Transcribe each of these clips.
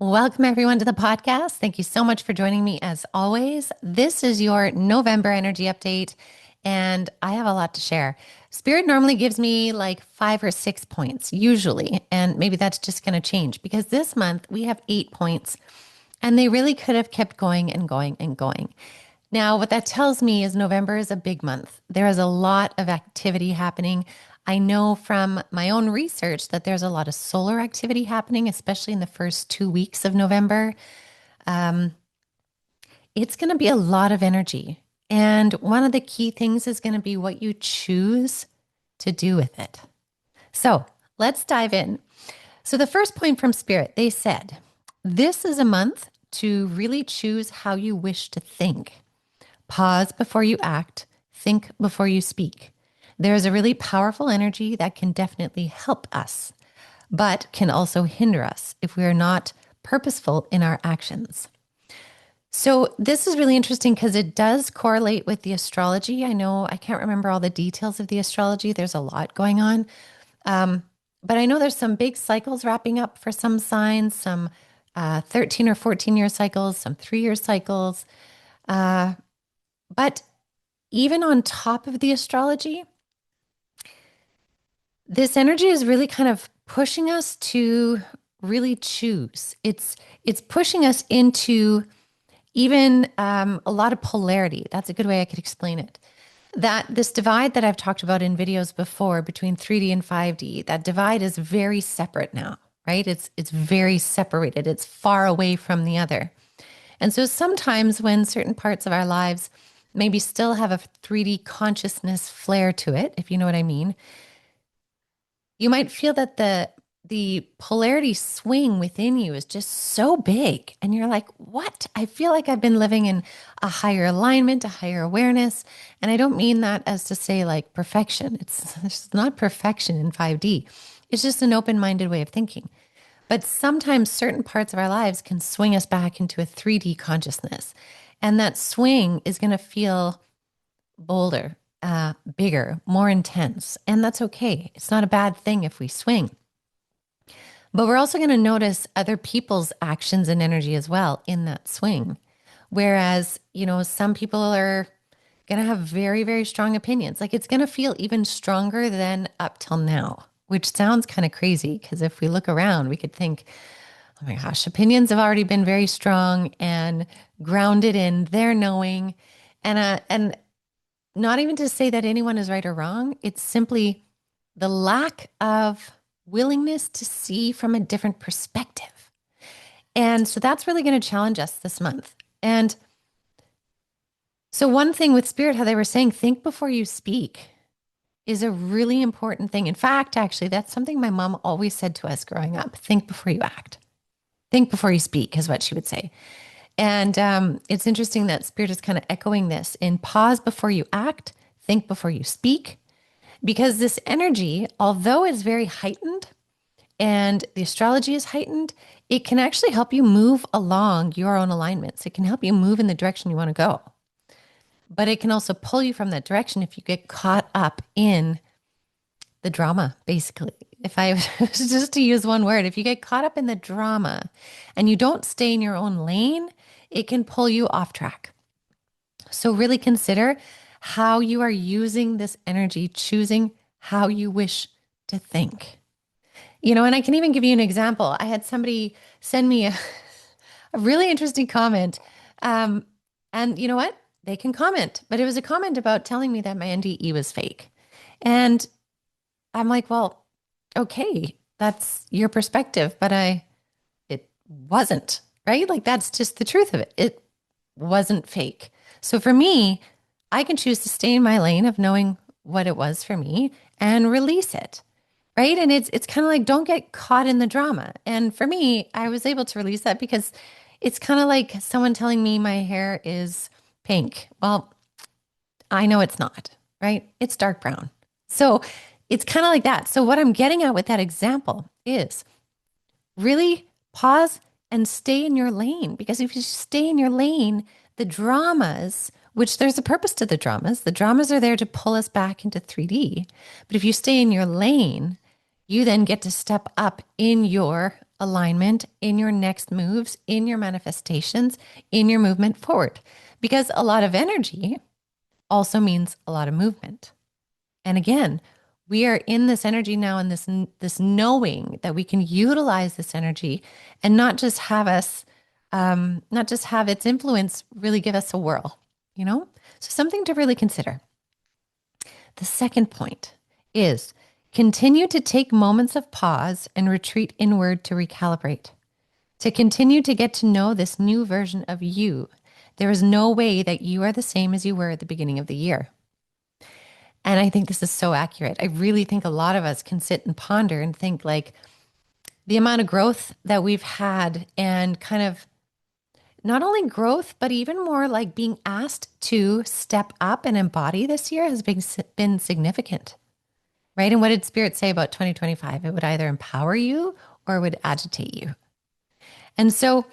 Welcome, everyone, to the podcast. Thank you so much for joining me as always. This is your November energy update, and I have a lot to share. Spirit normally gives me like 5 or 6 points, usually, and maybe that's just going to change because this month we have 8 points, and they really could have kept going and going and going. Now, what that tells me is November is a big month. There is a lot of activity happening. I know from my own research that there's a lot of solar activity happening, especially in the first 2 weeks of November. Um, it's going to be a lot of energy. And one of the key things is going to be what you choose to do with it. So let's dive in. So, the first point from Spirit, they said, this is a month to really choose how you wish to think. Pause before you act, think before you speak. There is a really powerful energy that can definitely help us, but can also hinder us if we are not purposeful in our actions. So this is really interesting because it does correlate with the astrology. I know I can't remember all the details of the astrology. There's a lot going on. But I know there's some big cycles wrapping up for some signs, some 13 or 14-year cycles, some 3-year cycles. But even on top of the astrology, this energy is really kind of pushing us to really choose. It's pushing us into even a lot of polarity. That's a good way I could explain it. That this divide that I've talked about in videos before between 3D and 5D, that divide is very separate now, right? It's very separated. It's far away from the other. And so sometimes when certain parts of our lives maybe still have a 3D consciousness flair to it, if you know what I mean, you might feel that the polarity swing within you is just so big. And you're like, what? I feel like I've been living in a higher alignment, a higher awareness. And I don't mean that as to say like perfection. It's not perfection in 5D. It's just an open-minded way of thinking. But sometimes certain parts of our lives can swing us back into a 3D consciousness. And that swing is going to feel bolder, bigger, more intense. And that's okay. It's not a bad thing if we swing. But we're also going to notice other people's actions and energy as well in that swing. Whereas, some people are going to have very, very strong opinions. Like it's going to feel even stronger than up till now, which sounds kind of crazy because if we look around, we could think, oh my gosh, opinions have already been very strong and grounded in their knowing. And not even to say that anyone is right or wrong. It's simply the lack of willingness to see from a different perspective. And so that's really going to challenge us this month. And so one thing with Spirit, how they were saying, think before you speak is a really important thing. In fact, actually, that's something my mom always said to us growing up. Think before you act. Think before you speak is what she would say. And it's interesting that Spirit is kind of echoing this in pause before you act, think before you speak, because this energy, although it's very heightened and the astrology is heightened, it can actually help you move along your own alignments. It can help you move in the direction you want to go. But it can also pull you from that direction if you get caught up in the drama, basically. If I was just to use one word, if you get caught up in the drama and you don't stay in your own lane, it can pull you off track. So really consider how you are using this energy, choosing how you wish to think. And I can even give you an example. I had somebody send me a really interesting comment. And you know what? They can comment, but it was a comment about telling me that my NDE was fake. And I'm like, well, okay, that's your perspective, but it wasn't, right? Like that's just the truth of it. It wasn't fake. So for me, I can choose to stay in my lane of knowing what it was for me and release it, right? And it's kind of like, don't get caught in the drama. And for me, I was able to release that because it's kind of like someone telling me my hair is pink. Well, I know it's not, right? It's dark brown. So it's kind of like that. So what I'm getting at with that example is really pause and stay in your lane. Because if you stay in your lane, the dramas, which there's a purpose to the dramas are there to pull us back into 3D. But if you stay in your lane, you then get to step up in your alignment in your next moves, in your manifestations, in your movement forward. Because a lot of energy also means a lot of movement. And again, we are in this energy now, and this knowing that we can utilize this energy and not just have us, not just have its influence really give us a whirl, you know? So something to really consider. The second point is continue to take moments of pause and retreat inward to recalibrate, to continue to get to know this new version of you. There is no way that you are the same as you were at the beginning of the year. And I think this is so accurate. I really think a lot of us can sit and ponder and think like the amount of growth that we've had, and kind of not only growth, but even more like being asked to step up and embody this year has been significant, right? And what did Spirit say about 2025? It would either empower you or it would agitate you. And so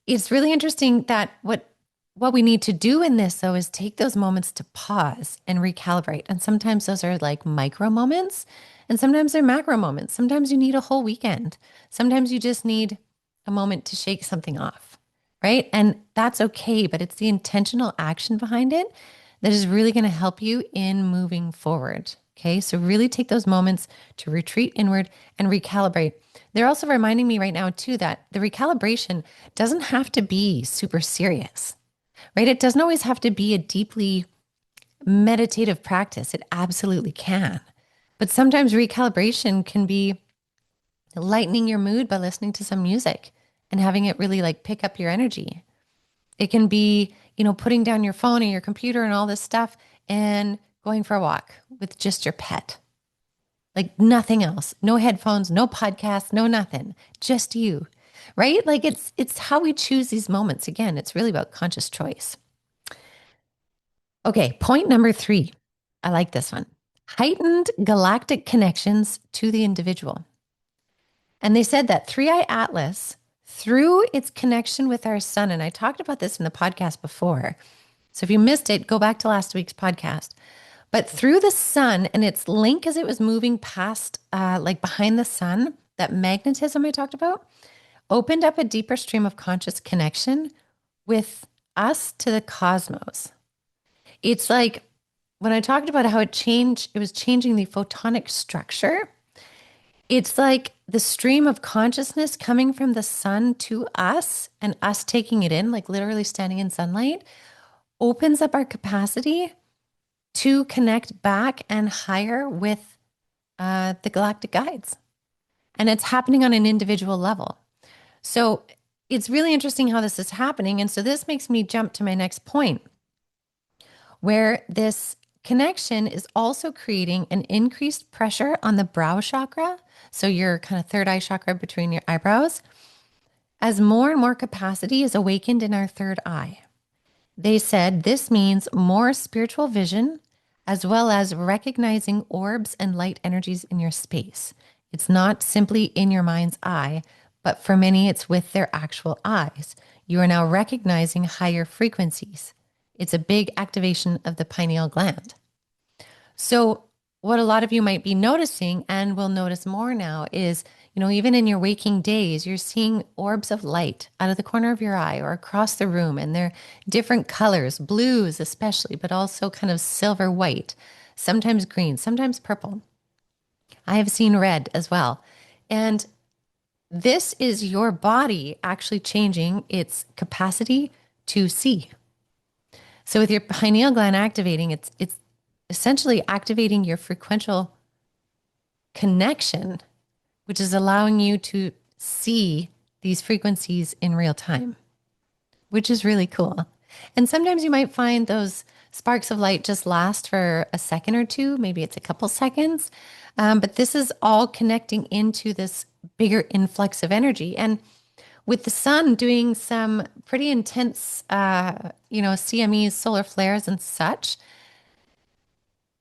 it's really interesting that what we need to do in this, though, is take those moments to pause and recalibrate. And sometimes those are like micro moments, and sometimes they're macro moments. Sometimes you need a whole weekend. Sometimes you just need a moment to shake something off, right? And that's okay, but it's the intentional action behind it that is really going to help you in moving forward. Okay, so really take those moments to retreat inward and recalibrate. They're also reminding me right now, too, that the recalibration doesn't have to be super serious, right? It doesn't always have to be a deeply meditative practice. It absolutely can. But sometimes recalibration can be lightening your mood by listening to some music and having it really like pick up your energy. It can be, putting down your phone and your computer and all this stuff and going for a walk with just your pet. Like nothing else. No headphones, no podcasts, no nothing. Just you. Right? Like it's how we choose these moments. Again, it's really about conscious choice. Okay, point number 3. I like this one. Heightened galactic connections to the individual. And they said that 3i Atlas, through its connection with our sun, and I talked about this in the podcast before. So if you missed it, go back to last week's podcast. But through the sun and its link as it was moving past, like behind the sun, that magnetism I talked about, opened up a deeper stream of conscious connection with us to the cosmos. It's like when I talked about how it was changing the photonic structure. It's like the stream of consciousness coming from the sun to us and us taking it in, like literally standing in sunlight, opens up our capacity to connect back and higher with the galactic guides. And it's happening on an individual level. So it's really interesting how this is happening. And so this makes me jump to my next point, where this connection is also creating an increased pressure on the brow chakra. So your kind of third eye chakra between your eyebrows, as more and more capacity is awakened in our third eye. They said this means more spiritual vision, as well as recognizing orbs and light energies in your space. It's not simply in your mind's eye, but for many, it's with their actual eyes. You are now recognizing higher frequencies. It's a big activation of the pineal gland. So what a lot of you might be noticing, and will notice more now, is, even in your waking days, you're seeing orbs of light out of the corner of your eye or across the room, and they're different colors, blues especially, but also kind of silver white, sometimes green, sometimes purple. I have seen red as well. And this is your body actually changing its capacity to see. So with your pineal gland activating, it's essentially activating your frequential connection, which is allowing you to see these frequencies in real time, which is really cool. And sometimes you might find those sparks of light just last for a second or two, maybe it's a couple seconds, but this is all connecting into this bigger influx of energy. And with the sun doing some pretty intense, CMEs, solar flares and such,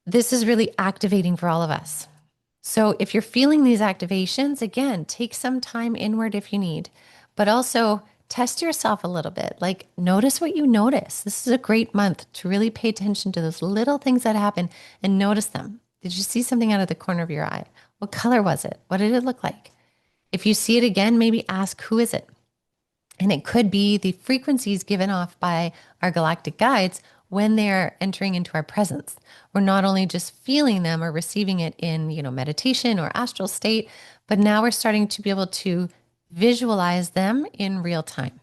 this is really activating for all of us. So if you're feeling these activations, again, take some time inward if you need, but also test yourself a little bit. Like notice what you notice. This is a great month to really pay attention to those little things that happen and notice them. Did you see something out of the corner of your eye? What color was it? What did it look like? If you see it again, maybe ask, who is it? And it could be the frequencies given off by our galactic guides when they're entering into our presence. We're not only just feeling them or receiving it in, meditation or astral state, but now we're starting to be able to visualize them in real time.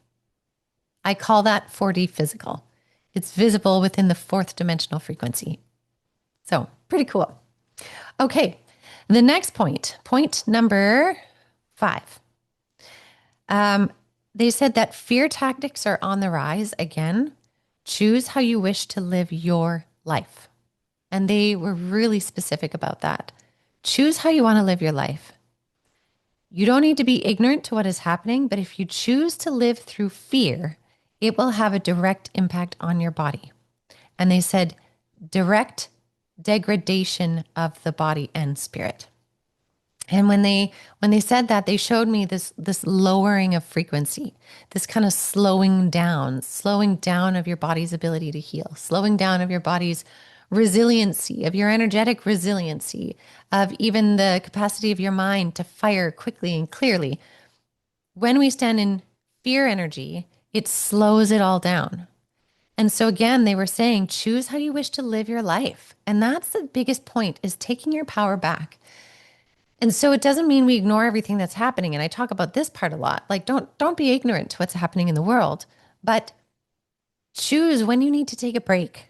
I call that 4D physical. It's visible within the fourth dimensional frequency. So pretty cool. Okay. The next point number 5. They said that fear tactics are on the rise again. Choose how you wish to live your life. And they were really specific about that. Choose how you want to live your life. You don't need to be ignorant to what is happening, but if you choose to live through fear, it will have a direct impact on your body. And they said direct degradation of the body and spirit. And when they said that, they showed me this lowering of frequency, this kind of slowing down of your body's ability to heal, slowing down of your body's resiliency, of your energetic resiliency, of even the capacity of your mind to fire quickly and clearly. When we stand in fear energy, it slows it all down. And so again, they were saying, choose how you wish to live your life. And that's the biggest point, is taking your power back. And so it doesn't mean we ignore everything that's happening. And I talk about this part a lot. Like, don't be ignorant to what's happening in the world, but choose when you need to take a break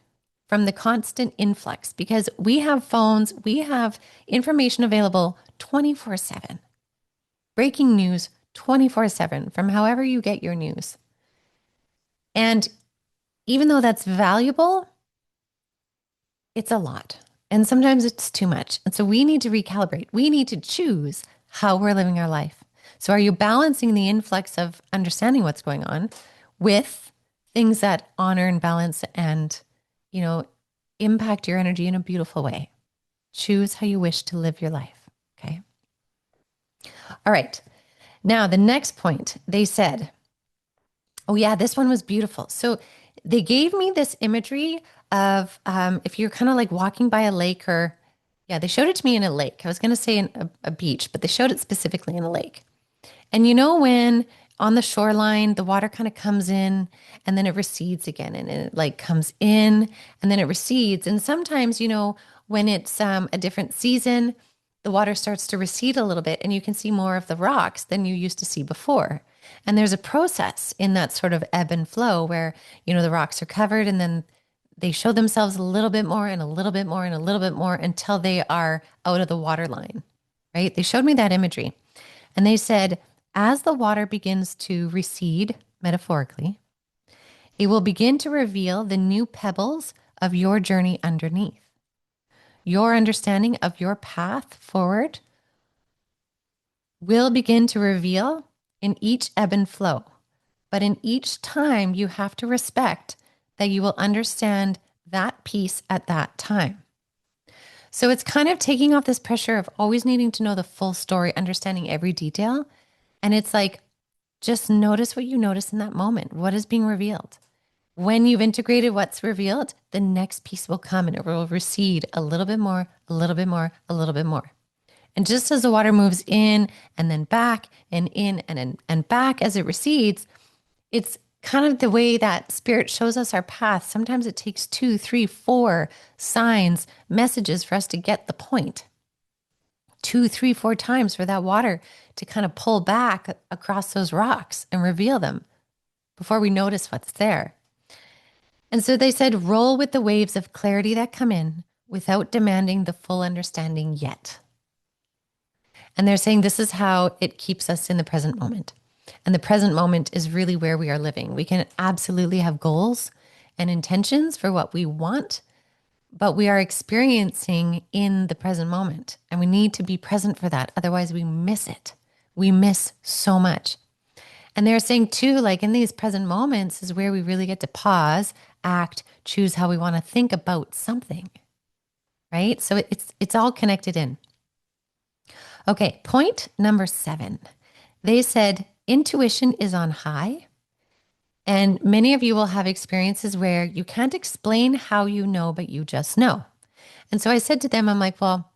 from the constant influx, because we have phones, we have information available 24/7, breaking news 24/7 from however you get your news. And even though that's valuable, it's a lot. And sometimes it's too much. And so we need to recalibrate. We need to choose how we're living our life. So are you balancing the influx of understanding what's going on with things that honor and balance and, impact your energy in a beautiful way? Choose how you wish to live your life. Okay. All right. Now, the next point, they said, oh yeah, this one was beautiful. So they gave me this imagery of if you're kind of like walking by a lake, or they showed it to me in a lake. I was going to say in a beach, but they showed it specifically in a lake. And when on the shoreline, the water kind of comes in and then it recedes again, and it like comes in and then it recedes. And sometimes, when it's a different season, the water starts to recede a little bit and you can see more of the rocks than you used to see before. And there's a process in that sort of ebb and flow where, the rocks are covered and then they show themselves a little bit more and a little bit more and a little bit more until they are out of the water line, right? They showed me that imagery and they said, as the water begins to recede, metaphorically, it will begin to reveal the new pebbles of your journey underneath. Your understanding of your path forward will begin to reveal in each ebb and flow. But in each time, you have to respect that you will understand that piece at that time. So it's kind of taking off this pressure of always needing to know the full story, understanding every detail. And it's like, just notice what you notice in that moment. What is being revealed? When you've integrated what's revealed, the next piece will come and it will recede a little bit more, a little bit more, a little bit more. And just as the water moves in and then back and in and back as it recedes, it's kind of the way that spirit shows us our path. Sometimes it takes 2, 3, 4 signs, messages for us to get the point. 2, 3, 4 times for that water to kind of pull back across those rocks and reveal them before we notice what's there. And so they said, roll with the waves of clarity that come in without demanding the full understanding yet. And they're saying this is how it keeps us in the present moment. And the present moment is really where we are living. We can absolutely have goals and intentions for what we want, but we are experiencing in the present moment. And we need to be present for that. Otherwise, we miss it. We miss so much. And they're saying too, like in these present moments is where we really get to pause, act, choose how we want to think about something, right? So it's all connected in. Okay, point number 7. They said intuition is on high. And many of you will have experiences where you can't explain how you know, but you just know. And so I said to them, I'm like, well,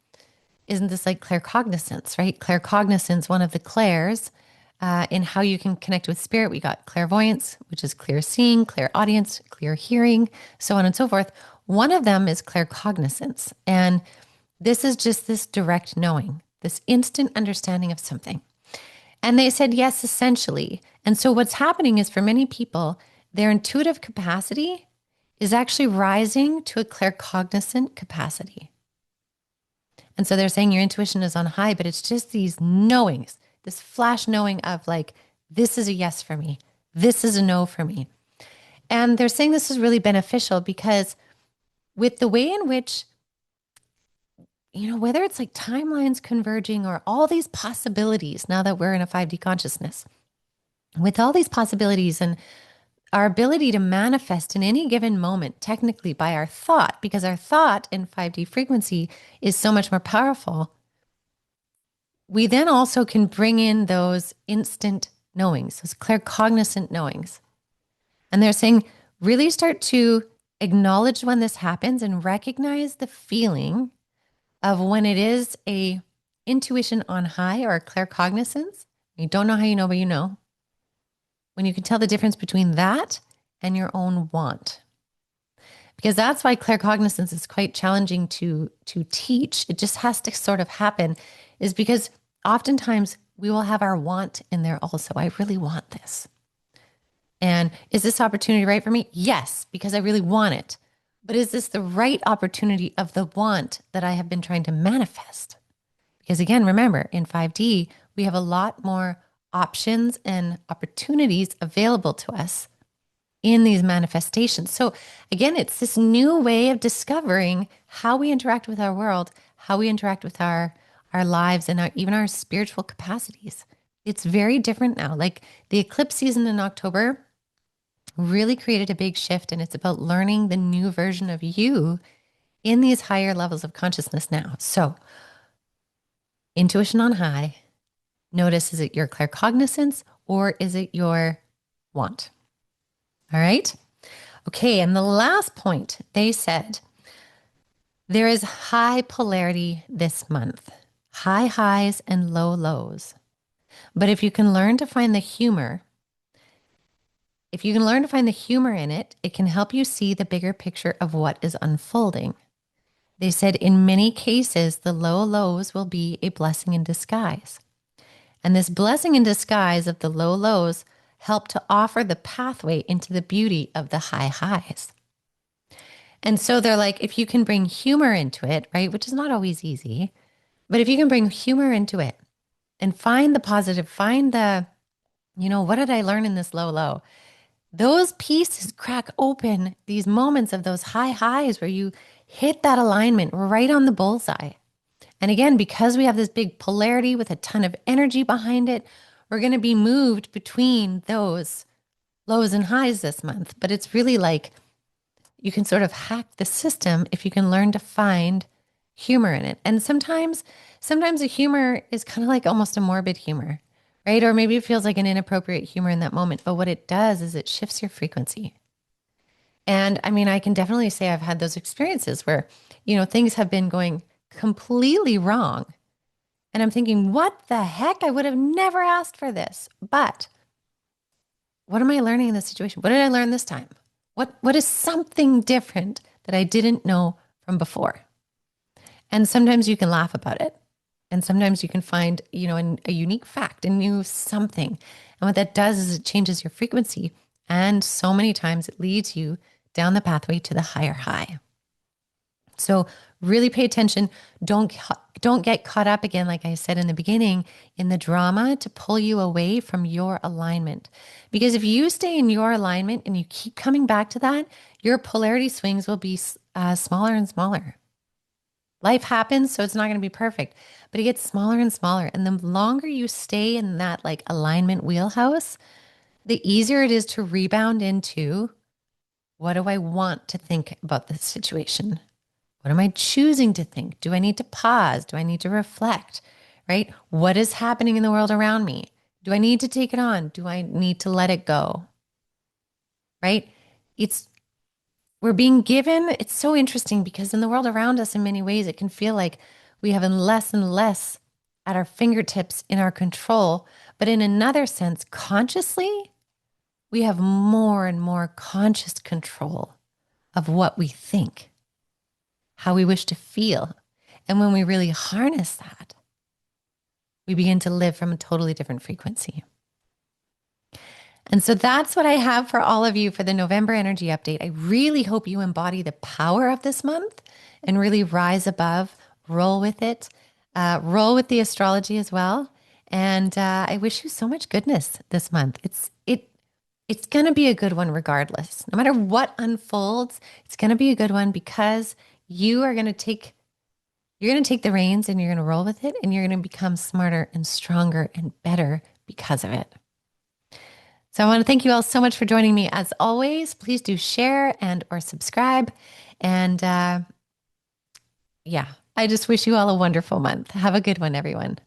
isn't this like claircognizance, right? Claircognizance, one of the clairs in how you can connect with spirit. We got clairvoyance, which is clear seeing, clear audience, clear hearing, so on and so forth. One of them is claircognizance. And this is just this direct knowing, this instant understanding of something. And they said, yes, essentially. And so what's happening is for many people, their intuitive capacity is actually rising to a claircognizant capacity. And so they're saying your intuition is on high, but it's just these knowings, this flash knowing of like, this is a yes for me. This is a no for me. And they're saying this is really beneficial because with the way in which, whether it's like timelines converging or all these possibilities now that we're in a 5D consciousness, with all these possibilities and our ability to manifest in any given moment, technically by our thought, because our thought in 5D frequency is so much more powerful, we then also can bring in those instant knowings, those claircognizant knowings. And they're saying, really start to acknowledge when this happens and recognize the feeling of when it is a intuition on high or a claircognizance. You don't know how you know, but you know. When you can tell the difference between that and your own want. Because that's why claircognizance is quite challenging to teach. It just has to sort of happen, is because oftentimes we will have our want in there also. I really want this. And is this opportunity right for me? Yes, because I really want it. But is this the right opportunity of the want that I have been trying to manifest? Because again, remember, in 5D, we have a lot more options and opportunities available to us in these manifestations. So again, it's this new way of discovering how we interact with our world, how we interact with our lives and even our spiritual capacities. It's very different now. Like the eclipse season in October really created a big shift, and it's about learning the new version of you in these higher levels of consciousness now. So intuition on high. Notice, is it your claircognizance or is it your want? All right. Okay. And the last point, they said, there is high polarity this month, high highs and low lows. But if you can learn to find the humor, in it, it can help you see the bigger picture of what is unfolding. They said in many cases, the low lows will be a blessing in disguise. And this blessing in disguise of the low lows help to offer the pathway into the beauty of the high highs. And so they're like, if you can bring humor into it, right, which is not always easy, but if you can bring humor into it and find the positive, find the, what did I learn in this low low? Those pieces crack open these moments of those high highs where you hit that alignment right on the bullseye. And again, because we have this big polarity with a ton of energy behind it, we're going to be moved between those lows and highs this month. But it's really like you can sort of hack the system if you can learn to find humor in it. And sometimes the humor is kind of like almost a morbid humor, right? Or maybe it feels like an inappropriate humor in that moment. But what it does is it shifts your frequency. And I mean, I can definitely say I've had those experiences where, things have been going completely wrong. And I'm thinking, what the heck? I would have never asked for this. But what am I learning in this situation? What did I learn this time? What is something different that I didn't know from before? And sometimes you can laugh about it. And sometimes you can find, a unique fact, a new something. And what that does is it changes your frequency. And so many times it leads you down the pathway to the higher high. So really pay attention. Don't get caught up again, like I said in the beginning, in the drama to pull you away from your alignment. Because if you stay in your alignment and you keep coming back to that, your polarity swings will be smaller and smaller. Life happens, so it's not going to be perfect, but it gets smaller and smaller. And the longer you stay in that like alignment wheelhouse, the easier it is to rebound into, what do I want to think about this situation? What am I choosing to think? Do I need to pause? Do I need to reflect? Right? What is happening in the world around me? Do I need to take it on? Do I need to let it go? Right? We're being given, it's so interesting because in the world around us, in many ways, it can feel like We have less and less at our fingertips in our control. But in another sense, consciously, we have more and more conscious control of what we think, how we wish to feel. And when we really harness that, we begin to live from a totally different frequency. And so that's what I have for all of you for the November energy update. I really hope you embody the power of this month and really rise above, roll with it, roll with the astrology as well. And I wish you so much goodness this month. It's going to be a good one regardless. No matter what unfolds, it's going to be a good one because you're going to take the reins and you're going to roll with it and you're going to become smarter and stronger and better because of it. So I want to thank you all so much for joining me. As always, please do share and or subscribe. And yeah, I just wish you all a wonderful month. Have a good one, everyone.